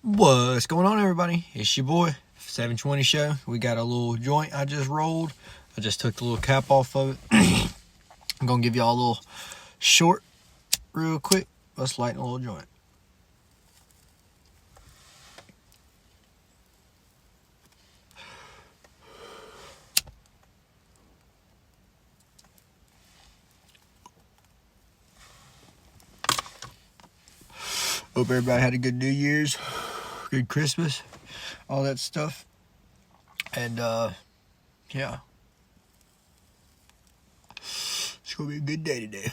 What's going on, everybody? It's your boy 720 Show. We got a little joint I just rolled. I just took the little cap off of it. I'm gonna give y'all a little short real quick. Let's lighten a little joint. Hope everybody had a good New Year's, good Christmas, all that stuff. And yeah, it's gonna be a good day today.